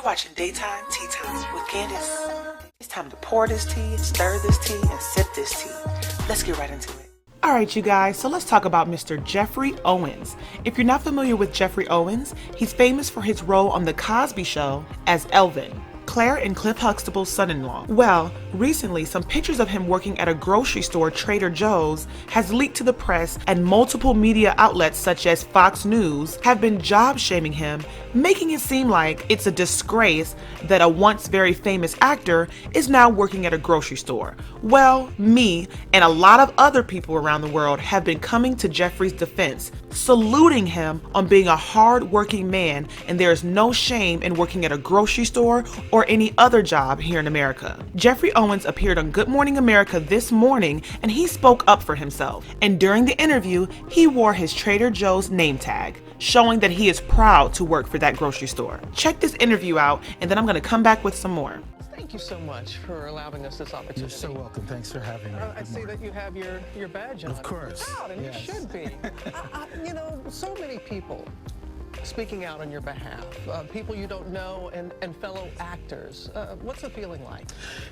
watching Daytime Tea Time with Candace. It's time to pour this tea, stir this tea, and sip this tea. Let's get right into it. Alright you guys, so let's talk about Mr. Geoffrey Owens. If you're not familiar with Geoffrey Owens, he's famous for his role on The Cosby Show as Elvin, Claire and Cliff Huxtable's son-in-law. Well, recently some pictures of him working at a grocery store, Trader Joe's, has leaked to the press, and multiple media outlets such as Fox News have been job-shaming him, making it seem like it's a disgrace that a once very famous actor is now working at a grocery store. Well, me and a lot of other people around the world have been coming to Geoffrey's defense, saluting him on being a hard-working man, and there is no shame in working at a grocery store or any other job here in America. Geoffrey Owens appeared on Good Morning America this morning, and he spoke up for himself. And during the interview, he wore his Trader Joe's name tag, showing that he is proud to work for that grocery store. Check this interview out, and then I'm going to come back with some more. Thank you so much for allowing us this opportunity. You're so welcome. Thanks for having me. I see that you have your badge on. Of course. You're proud, and yes. you should be. You know, so many people speaking out on your behalf, people you don't know, and fellow actors. What's the feeling like?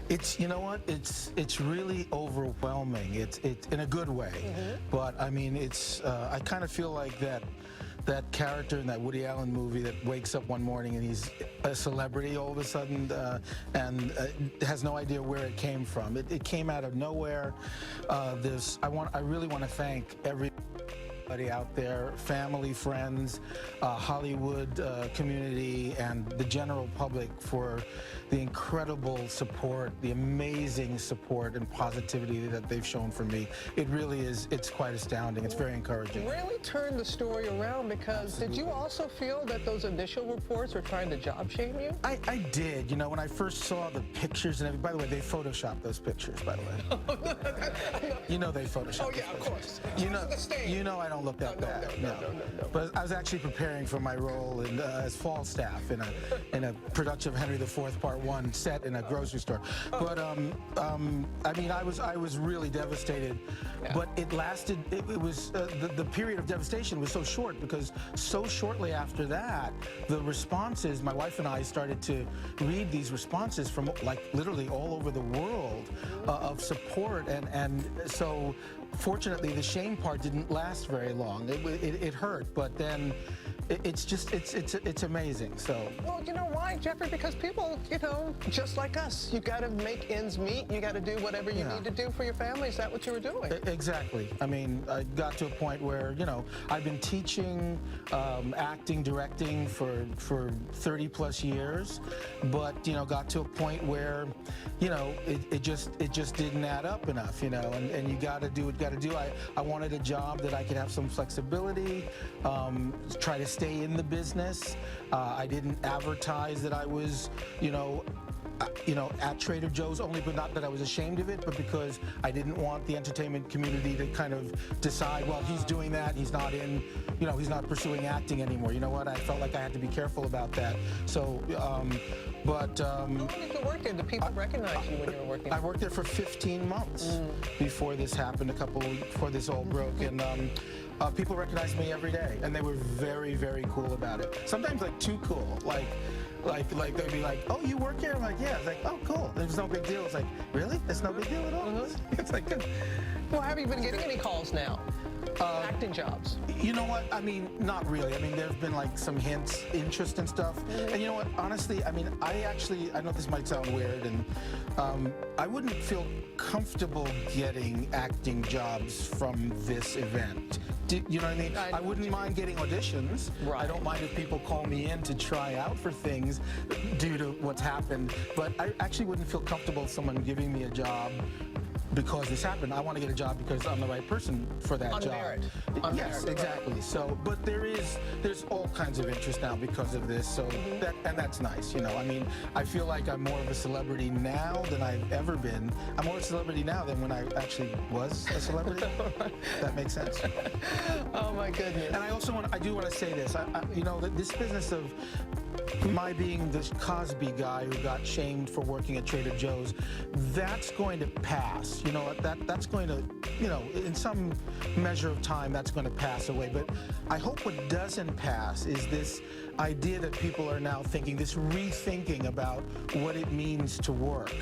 It's, you know what, it's really overwhelming. It's in a good way. Mm-hmm. But I mean, it's I kind of feel like that character in that Woody Allen movie that wakes up one morning and he's a celebrity all of a sudden and has no idea where it came from. It came out of nowhere. I really want to thank everybody out there, family, friends, Hollywood community, and the general public for the incredible support, the amazing support and positivity that they've shown for me. It really is, it's quite astounding. It's very encouraging. Really turned the story around, because Absolutely. Did you also feel that those initial reports were trying to job shame you? I did. You know, when I first saw the pictures and everything, by the way, they photoshopped those pictures, by the way. You know they photoshopped. Oh yeah, of course. You know I don't look that bad. No. But I was actually preparing for my role as fall staff in a production of Henry IV Part 1 set in a grocery store. But I mean, I was really devastated. Yeah. But it lasted. It was the period of devastation was so short, because so shortly after that, the responses. My wife and I started to read these responses from like literally all over the world of support, and so fortunately the shame part didn't last very long. It hurt, but then it's amazing. So, well, you know why, Geoffrey? Because people, you know, just like us, you got to make ends meet. You got to do whatever you need to do for your family. Is that what you were doing? Exactly. I mean, I got to a point where, you know, I've been teaching acting, directing for 30 plus years, but you know, got to a point where, you know, it just didn't add up enough, you know, and you got to do what you got to do. I wanted a job that I could have some flexibility, try to stay in the business. I didn't advertise that I was, you know, at Trader Joe's, only, but not that I was ashamed of it, but because I didn't want the entertainment community to kind of decide, well, he's doing that, he's not in, you know, he's not pursuing acting anymore. You know what? I felt like I had to be careful about that. So, how long did you work there? Did people recognize you when you were working there? I worked there for 15 months before this happened, before this all broke, and people recognized me every day, and they were very, very cool about it. Sometimes like too cool, like they'd be like, "Oh, you work here?" I'm like, "Yeah." It's like, "Oh, cool." There's no big deal. It's like, "Really? It's no big deal at all." It's like, well, have you been getting any calls now? Acting jobs? You know what? I mean, not really. I mean, there have been like some hints, interest and stuff. And you know what? Honestly, I mean, I know this might sound weird, and I wouldn't feel comfortable getting acting jobs from this event. You know what I mean? I wouldn't mind getting auditions. Right. I don't mind if people call me in to try out for things due to what's happened. But I actually wouldn't feel comfortable someone giving me a job because this happened. I want to get a job because I'm the right person for that job. Merit. Yes, exactly. So, but there's all kinds of interest now because of this. So that's nice. You know, I mean, I feel like I'm more of a celebrity now than I've ever been. I'm more of a celebrity now than when I actually was a celebrity. That makes sense. Oh my goodness. And I do want to say this. You know, this business of my being this Cosby guy who got shamed for working at Trader Joe's, that's going to pass. You know, that's going to, you know, in some measure of time, that's going to pass away. But I hope what doesn't pass is this idea that people are now thinking, this rethinking about what it means to work.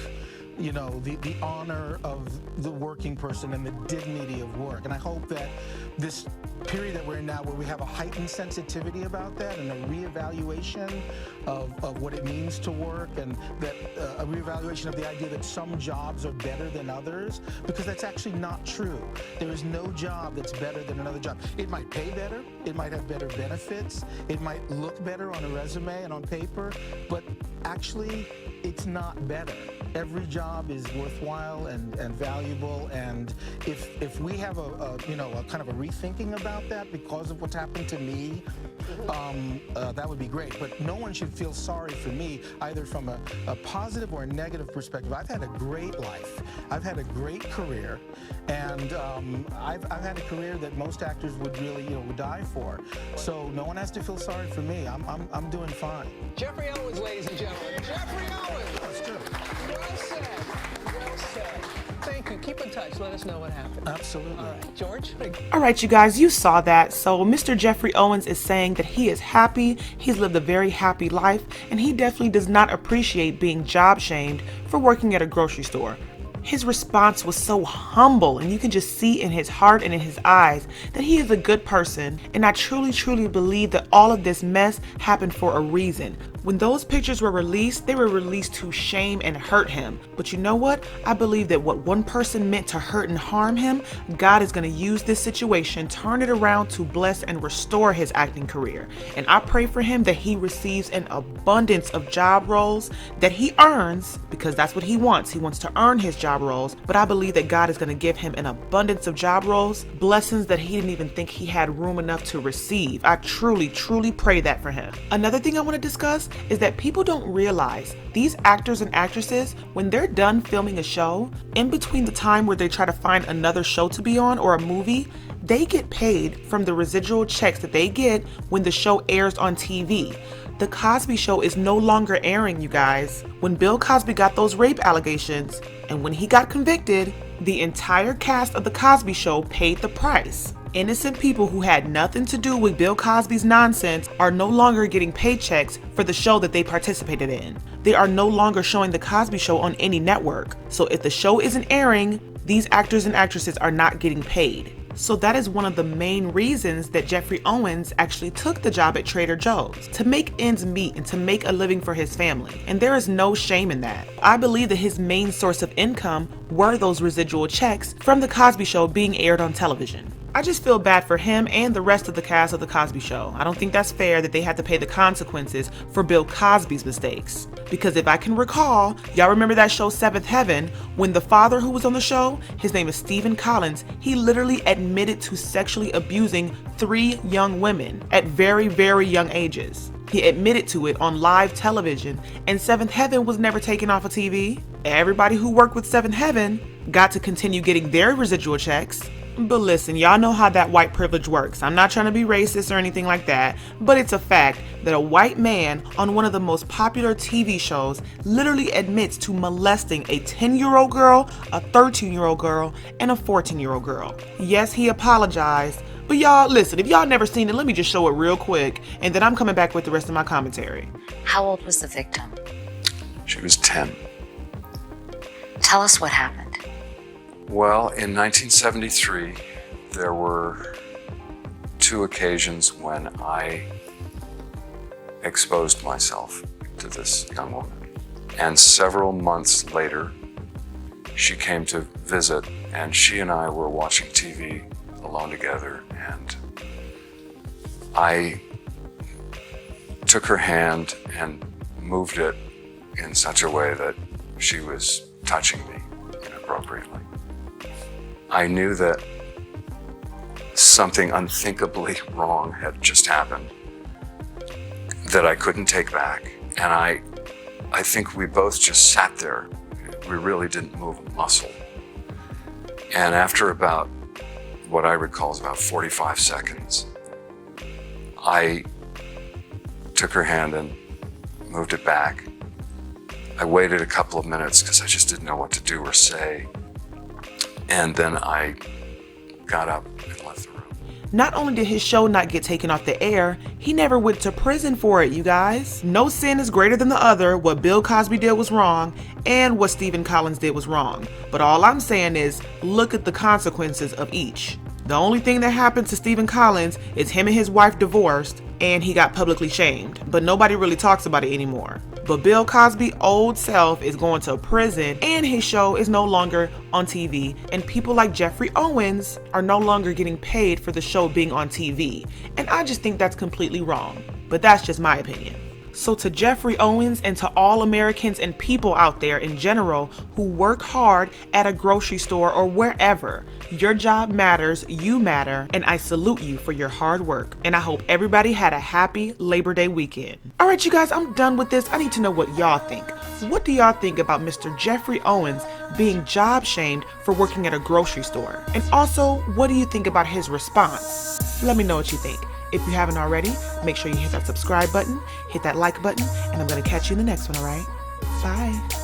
You know, the honor of the working person and the dignity of work. And I hope that this period that we're in now, where we have a heightened sensitivity about that and a reevaluation of what it means to work, and that a reevaluation of the idea that some jobs are better than others, because that's actually not true. There is no job that's better than another job. It might pay better, it might have better benefits, it might look better on a resume and on paper, but actually it's not better. Every job is worthwhile and valuable, and if we have a kind of a rethinking about that because of what's happened to me, that would be great. But no one should feel sorry for me, either from a positive or a negative perspective. I've had a great life. I've had a great career, and I've had a career that most actors would really, would die for. So no one has to feel sorry for me. I'm doing fine. Geoffrey Owens, ladies and gentlemen. Geoffrey Owens! That's true. Well said. Well said. Thank you. Keep in touch. Let us know what happened. Absolutely. All right, George? All right, you guys, you saw that. So Mr. Geoffrey Owens is saying that he is happy, he's lived a very happy life, and he definitely does not appreciate being job shamed for working at a grocery store. His response was so humble, and you can just see in his heart and in his eyes that he is a good person, and I truly, truly believe that all of this mess happened for a reason. When those pictures were released, they were released to shame and hurt him. But you know what? I believe that what one person meant to hurt and harm him, God is going to use this situation, turn it around to bless and restore his acting career. And I pray for him that he receives an abundance of job roles that he earns, because that's what he wants. He wants to earn his job roles. But I believe that God is going to give him an abundance of job roles, blessings that he didn't even think he had room enough to receive. I truly, truly pray that for him. Another thing I want to discuss is that people don't realize these actors and actresses, when they're done filming a show, in between the time where they try to find another show to be on or a movie, they get paid from the residual checks that they get when the show airs on TV. The Cosby Show is no longer airing, you guys. When Bill Cosby got those rape allegations, and when he got convicted, the entire cast of The Cosby Show paid the price. Innocent people who had nothing to do with Bill Cosby's nonsense are no longer getting paychecks for the show that they participated in. They are no longer showing The Cosby Show on any network. So if the show isn't airing, these actors and actresses are not getting paid. So that is one of the main reasons that Geoffrey Owens actually took the job at Trader Joe's, to make ends meet and to make a living for his family. And there is no shame in that. I believe that his main source of income were those residual checks from The Cosby Show being aired on television. I just feel bad for him and the rest of the cast of The Cosby Show. I don't think that's fair that they had to pay the consequences for Bill Cosby's mistakes. Because if I can recall, y'all remember that show Seventh Heaven, when the father who was on the show, his name is Stephen Collins, he literally admitted to sexually abusing 3 young women at very, very young ages. He admitted to it on live television, and Seventh Heaven was never taken off of TV. Everybody who worked with Seventh Heaven got to continue getting their residual checks. But listen, y'all know how that white privilege works. I'm not trying to be racist or anything like that, but it's a fact that a white man on one of the most popular TV shows literally admits to molesting a 10-year-old girl, a 13-year-old girl, and a 14-year-old girl. Yes, he apologized, but y'all, listen, if y'all never seen it, let me just show it real quick, and then I'm coming back with the rest of my commentary. How old was the victim? She was 10. Tell us what happened. Well, in 1973, there were 2 occasions when I exposed myself to this young woman. And several months later, she came to visit, and she and I were watching TV alone together, and I took her hand and moved it in such a way that she was touching me inappropriately. I knew that something unthinkably wrong had just happened that I couldn't take back. And I think we both just sat there. We really didn't move a muscle. And after about, what I recall is about 45 seconds, I took her hand and moved it back. I waited a couple of minutes because I just didn't know what to do or say. And then I got up and left the room. Not only did his show not get taken off the air, he never went to prison for it, you guys. No sin is greater than the other. What Bill Cosby did was wrong, and what Stephen Collins did was wrong. But all I'm saying is, look at the consequences of each. The only thing that happened to Stephen Collins is him and his wife divorced, and he got publicly shamed. But nobody really talks about it anymore. But Bill Cosby's old self is going to prison, and his show is no longer on TV, and people like Geoffrey Owens are no longer getting paid for the show being on TV. And I just think that's completely wrong. But that's just my opinion. So to Geoffrey Owens and to all Americans and people out there in general who work hard at a grocery store or wherever, your job matters, you matter, and I salute you for your hard work. And I hope everybody had a happy Labor Day weekend. All right, you guys, I'm done with this. I need to know what y'all think. What do y'all think about Mr. Geoffrey Owens being job shamed for working at a grocery store? And also, what do you think about his response? Let me know what you think. If you haven't already, make sure you hit that subscribe button, hit that like button, and I'm going to catch you in the next one, all right? Bye.